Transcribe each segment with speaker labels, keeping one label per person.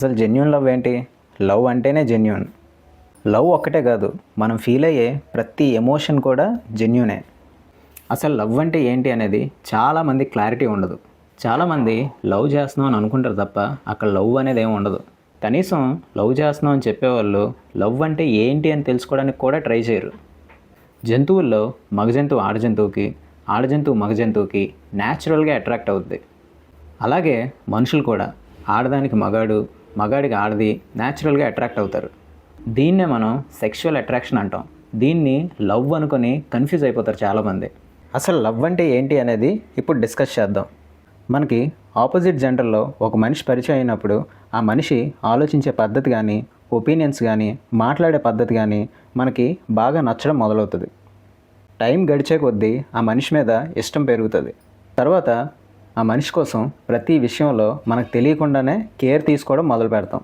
Speaker 1: అసలు genuine love ఏంటి? Love అంటేనే జెన్యూన్. లవ్ ఒక్కటే కాదు, మనం ఫీల్ అయ్యే ప్రతి ఎమోషన్ కూడా జెన్యూనే. అసలు లవ్ అంటే ఏంటి అనేది చాలామంది క్లారిటీ ఉండదు. చాలామంది లవ్ చేస్తున్నాం అని అనుకుంటారు తప్ప అక్కడ లవ్ అనేది ఏమి ఉండదు. కనీసం లవ్ చేస్తున్నాం అని చెప్పేవాళ్ళు లవ్ అంటే ఏంటి అని తెలుసుకోవడానికి కూడా ట్రై చేయరు. జంతువుల్లో మగజంతువు ఆడజంతువుకి, ఆడజంతువు మగజంతువుకి న్యాచురల్గా అట్రాక్ట్ అవుద్ది. అలాగే మనుషులు కూడా ఆడదానికి మగాడు, మగాడికి ఆడది న్యాచురల్గా అట్రాక్ట్ అవుతారు. దీన్నే మనం సెక్షువల్ అట్రాక్షన్ అంటాం. దీన్ని లవ్ అనుకొని కన్ఫ్యూజ్ అయిపోతారు చాలామంది. అసలు లవ్ అంటే ఏంటి అనేది ఇప్పుడు డిస్కస్ చేద్దాం. మనకి ఆపోజిట్ జెండర్లో ఒక మనిషి పరిచయం అయినప్పుడు ఆ మనిషి ఆలోచించే పద్ధతి కానీ, ఒపీనియన్స్ కానీ, మాట్లాడే పద్ధతి కానీ మనకి బాగా నచ్చడం మొదలవుతుంది. టైం గడిచే కొద్దీ ఆ మనిషి మీద ఇష్టం పెరుగుతుంది. తర్వాత ఆ మనిషి కోసం ప్రతి విషయంలో మనకు తెలియకుండానే కేర్ తీసుకోవడం మొదలు పెడతాం.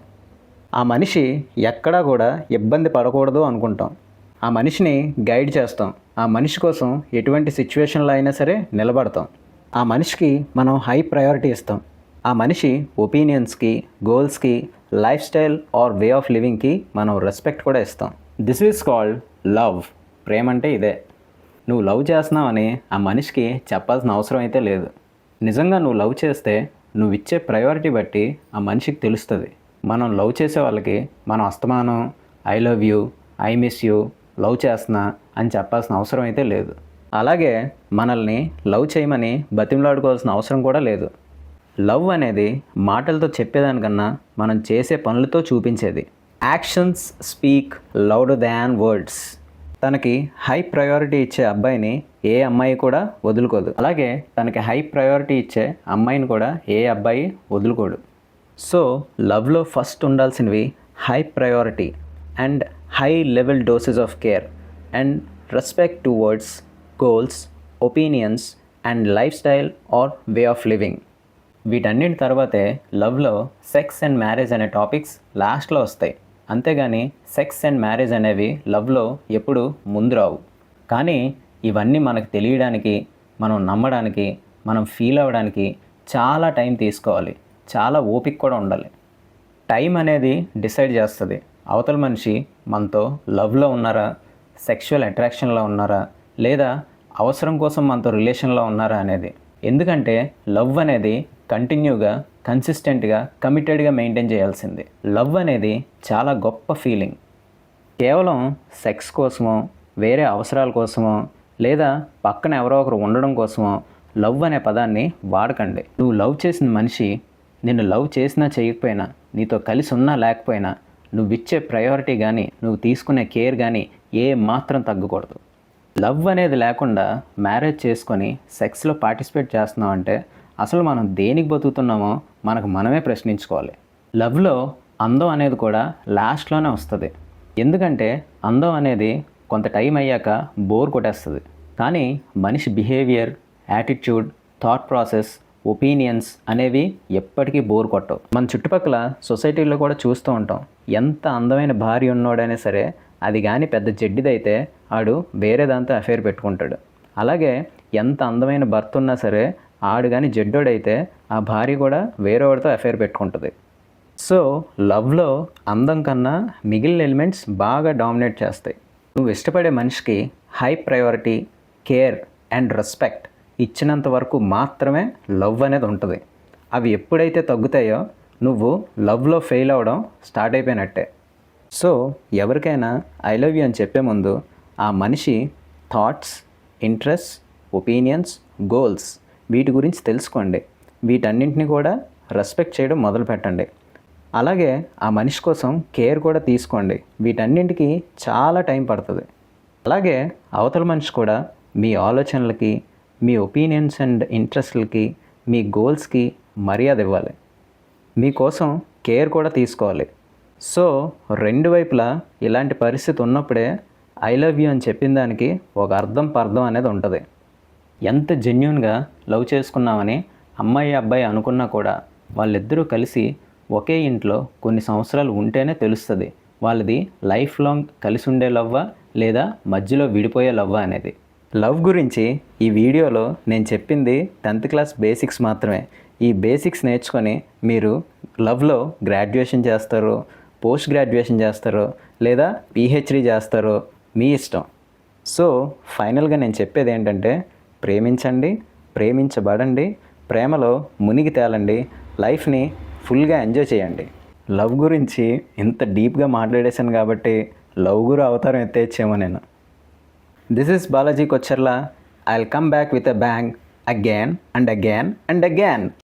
Speaker 1: ఆ మనిషి ఎక్కడా కూడా ఇబ్బంది పడకూడదు అనుకుంటాం. ఆ మనిషిని గైడ్ చేస్తాం. ఆ మనిషి కోసం ఎటువంటి సిచ్యువేషన్లో అయినా సరే నిలబడతాం. ఆ మనిషికి మనం హై ప్రయారిటీ ఇస్తాం. ఆ మనిషి ఒపీనియన్స్కి, గోల్స్కి, life style or way of లివింగ్కి మనం రెస్పెక్ట్ కూడా ఇస్తాం. This is called love. ప్రేమ అంటే ఇదే. నువ్వు లవ్ చేస్తున్నావని ఆ మనిషికి చెప్పాల్సిన అవసరం అయితే లేదు. నిజంగా నువ్వు లవ్ చేస్తే నువ్వు ఇచ్చే ప్రయారిటీ బట్టి ఆ మనిషికి తెలుస్తుంది. మనం లవ్ చేసే వాళ్ళకి మనం అస్తమానం I love you, I miss you, love చేస్తున్నా అని చెప్పాల్సిన అవసరం అయితే లేదు. అలాగే మనల్ని లవ్ చేయమని బతిమలాడుకోవాల్సిన అవసరం కూడా లేదు. లవ్ అనేది మాటలతో చెప్పేదానికన్నా మనం చేసే పనులతో చూపించేది. యాక్షన్స్ స్పీక్ లౌడర్ దాన్ వర్డ్స్. తనకి హై ప్రయారిటీ ఇచ్చే అబ్బాయిని ఏ అమ్మాయి కూడా వదులుకోదు. అలాగే తనకి హై ప్రయారిటీ ఇచ్చే అమ్మాయిని కూడా ఏ అబ్బాయి వదులుకోడు. సో లవ్లో ఫస్ట్ ఉండాల్సినవి high priority and high level doses of care and respect towards goals, opinions and life style or way of living. వీటన్నిటి తర్వాతే లవ్లో సెక్స్ అండ్ మ్యారేజ్ అనే టాపిక్స్ లాస్ట్లో వస్తాయి. అంతేగాని సెక్స్ అండ్ మ్యారేజ్ అనేవి లవ్లో ఎప్పుడు ముందు రావు. కానీ ఇవన్నీ మనకు తెలియడానికి, మనం నమ్మడానికి, మనం ఫీల్ అవ్వడానికి చాలా టైం తీసుకోవాలి. చాలా ఓపిక కూడా ఉండాలి. టైం అనేది డిసైడ్ చేస్తుంది అవతల మనిషి మనతో లవ్లో ఉన్నారా, సెక్షువల్ అట్రాక్షన్లో ఉన్నారా, లేదా అవసరం కోసం మనతో రిలేషన్లో ఉన్నారా అనేది. ఎందుకంటే లవ్ అనేది కంటిన్యూగా, కన్సిస్టెంట్గా, కమిటెడ్గా మెయింటైన్ చేయాల్సింది. లవ్ అనేది చాలా గొప్ప ఫీలింగ్. కేవలం సెక్స్ కోసమో, వేరే అవసరాల కోసమో, లేదా పక్కన ఎవరో ఒకరు ఉండడం కోసమో లవ్ అనే పదాన్ని వాడకండి. నువ్వు లవ్ చేసిన మనిషి నిన్ను లవ్ చేసినా చేయకపోయినా, నీతో కలిసి ఉన్నా లేకపోయినా, నువ్వు ఇచ్చే ప్రయారిటీ కానీ, నువ్వు తీసుకునే కేర్ కానీ ఏ మాత్రం తగ్గకూడదు. లవ్ అనేది లేకుండా మ్యారేజ్ చేసుకొని సెక్స్లో పార్టిసిపేట్ చేస్తున్నాం అంటే అసలు మనం దేనికి బతుకుతున్నామో మనకు మనమే ప్రశ్నించుకోవాలి. లవ్లో అందం అనేది కూడా లాస్ట్లోనే వస్తుంది. ఎందుకంటే అందం అనేది కొంత టైం అయ్యాక బోర్ కొట్టేస్తుంది. కానీ మనిషి behaviour, attitude, thought process, opinions అనేవి ఎప్పటికీ బోర్ కొట్టవు. మన చుట్టుపక్కల సొసైటీలో కూడా చూస్తూ ఉంటాం. ఎంత అందమైన భార్య ఉన్నోడైనా సరే అది కానీ పెద్ద జడ్డిదైతే ఆడు వేరే దాంతో అఫేర్ పెట్టుకుంటాడు. అలాగే ఎంత అందమైన భర్త ఉన్నా సరే ఆడు కానీ జడ్డోడైతే ఆ భార్య కూడా వేరేవాడితో అఫేర్ పెట్టుకుంటుంది. సో లవ్లో అందం కన్నా మిగిలిన ఎలిమెంట్స్ బాగా డామినేట్ చేస్తాయి. నువ్వు ఇష్టపడే మనిషికి high priority, care and respect ఇచ్చినంత వరకు మాత్రమే లవ్ అనేది ఉంటుంది. అవి ఎప్పుడైతే తగ్గుతాయో నువ్వు లవ్లో ఫెయిల్ అవ్వడం స్టార్ట్ అయిపోయినట్టే. సో ఎవరికైనా ఐ లవ్ యూ అని చెప్పే ముందు ఆ మనిషి థాట్స్, ఇంట్రెస్ట్, ఒపీనియన్స్, గోల్స్ వీటి గురించి తెలుసుకోండి. వీటన్నింటినీ కూడా రెస్పెక్ట్ చేయడం మొదలు పెట్టండి. అలాగే ఆ మనిషి కోసం కేర్ కూడా తీసుకోండి. వీటన్నింటికి చాలా టైం పడుతుంది. అలాగే అవతల మనిషి కూడా మీ ఆలోచనలకి, మీ ఒపీనియన్స్ అండ్ ఇంట్రెస్ట్లకి, మీ గోల్స్కి మర్యాద ఇవ్వాలి. మీకోసం కేర్ కూడా తీసుకోవాలి. సో రెండు వైపులా ఇలాంటి పరిస్థితి ఉన్నప్పుడే ఐ లవ్ యూ అని చెప్పిన దానికి ఒక అర్థం పర్థం అనేది ఉంటుంది. ఎంత జెన్యూన్గా లవ్ చేసుకున్నామని అమ్మాయి అబ్బాయి అనుకున్నా కూడా వాళ్ళిద్దరూ కలిసి ఒకే ఇంట్లో కొన్ని సంవత్సరాలు ఉంటేనే తెలుస్తుంది వాళ్ళది లైఫ్ లాంగ్ కలిసి ఉండే లవ్వా లేదా మధ్యలో విడిపోయే లవ్వా అనేది. లవ్ గురించి ఈ వీడియోలో నేను చెప్పింది 10th క్లాస్ బేసిక్స్ మాత్రమే. ఈ బేసిక్స్ నేర్చుకొని మీరు లవ్లో గ్రాడ్యుయేషన్ చేస్తారు, పోస్ట్ గ్రాడ్యుయేషన్ చేస్తారు, లేదా పిహెచ్డి చేస్తారు, మీ ఇష్టం. సో ఫైనల్గా నేను చెప్పేది ఏంటంటే ప్రేమించండి, ప్రేమించబడండి, ప్రేమలో మునిగి తేలండి, లైఫ్ని ఫుల్గా ఎంజాయ్ చేయండి. లవ్ గురించి ఇంత డీప్గా మాట్లాడేశాను కాబట్టి లవ్ గురు అవతారం ఎత్తేచ్చేమో నేను. This is Balaji Kocharla. I will come back with a bang again and again and again.